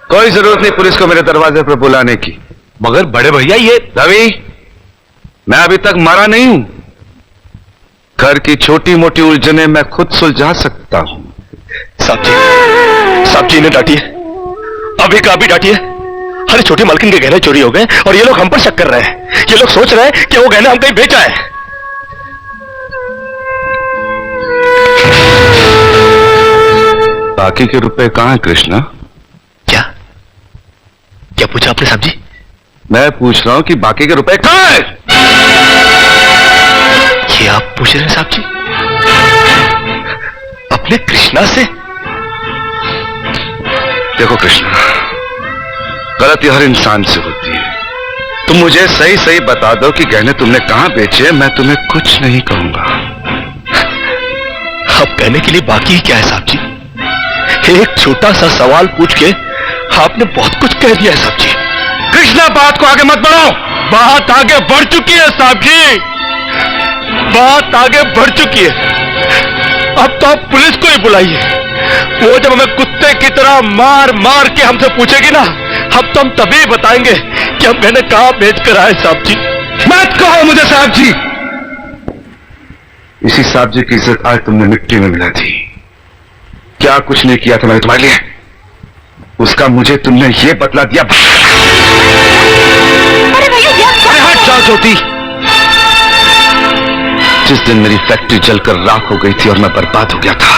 कोई जरूरत नहीं पुलिस को मेरे दरवाजे पर बुलाने की। मगर बड़े भैया ये रवि, मैं अभी तक मरा नहीं हूं। घर की छोटी मोटी उलझने मैं खुद सुलझा सकता हूं। साहब जी ने डांटी है, अभी का अभी डांटी है। अरे छोटी मालकिन के गहने चोरी हो गए और ये लोग हम पर शक कर रहे हैं। ये लोग सोच रहे हैं कि वो गहने हम कहीं बेचा है। बाकी के रुपए कहां हैं कृष्णा? क्या पूछा आपने साहब जी? मैं पूछ रहा हूं कि बाकी के रुपए कहां हैं? ये आप पूछ रहे हैं साहब जी अपने कृष्णा से? देखो कृष्णा, गलती हर इंसान से होती है। तुम मुझे सही सही बता दो कि गहने तुमने कहां बेचे, मैं तुम्हें कुछ नहीं कहूंगा। अब कहने के लिए बाकी ही क्या है साहब जी? एक छोटा सा सवाल पूछ के आपने बहुत कुछ कह दिया है साहब जी। कृष्णा, बात को आगे मत बढ़ाओ। बात आगे बढ़ चुकी है साहब जी, बात आगे बढ़ चुकी है। अब तो आप पुलिस को ही बुलाइए। वो जब हमें कुत्ते की तरह मार मार के हमसे पूछेगी ना, अब तो हम तभी बताएंगे कि हम गहने कहां बेच कर आए साहब जी। मत कहो मुझे साहब जी। इसी साहब जी की इज्जत आज तुमने मिट्टी में मिला दी। क्या कुछ नहीं किया था मैंने तुम्हारे लिए, उसका मुझे तुमने ये बदला दिया। अरे हट जाओ ज्योति। जिस दिन मेरी फैक्ट्री जलकर राख हो गई थी और मैं बर्बाद हो गया था,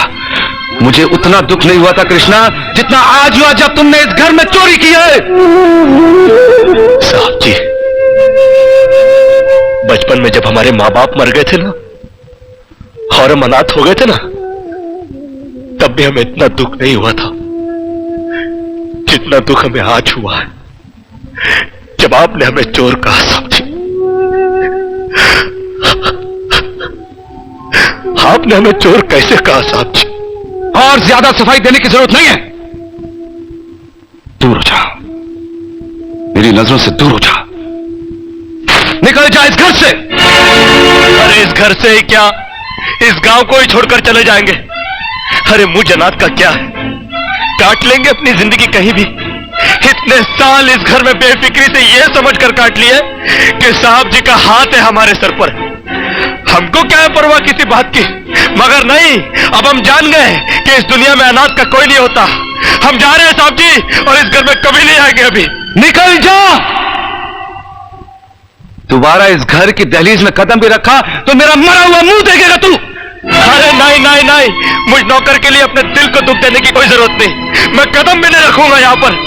मुझे उतना दुख नहीं हुआ था कृष्णा जितना आज हुआ जब तुमने इस घर में चोरी की है। साहब जी, बचपन में जब हमारे माँ बाप मर गए थे ना और हम अनाथ हो गए थे ना, तब भी हमें इतना दुख नहीं हुआ था जितना दुख हमें आज हुआ है जब आपने हमें चोर कहा साहब जी। आपने हमें चोर कैसे कहा साहब जी? और ज्यादा सफाई देने की जरूरत नहीं है। दूर हो जा, मेरी नजरों से दूर हो जा। निकल जा इस घर से। अरे इस घर से ही क्या, इस गांव को ही छोड़कर चले जाएंगे। अरे मुझ जनात का क्या है, काट लेंगे अपनी जिंदगी कहीं भी। इतने साल इस घर में बेफिक्री से यह समझकर काट लिए कि साहब जी का हाथ है हमारे सर पर। हमको क्या है परवाह किसी बात की, मगर नहीं, अब हम जान गए कि इस दुनिया में अनाथ का कोई नहीं होता। हम जा रहे हैं साहब जी और इस घर में कभी नहीं आएंगे। अभी निकल जा। दोबारा इस घर की दहलीज में कदम भी रखा तो मेरा मरा हुआ मुंह देखेगा तू। अरे नहीं नहीं नहीं, मुझ नौकर के लिए अपने दिल को दुख देने की कोई जरूरत नहीं। मैं कदम भी नहीं रखूंगा यहां पर।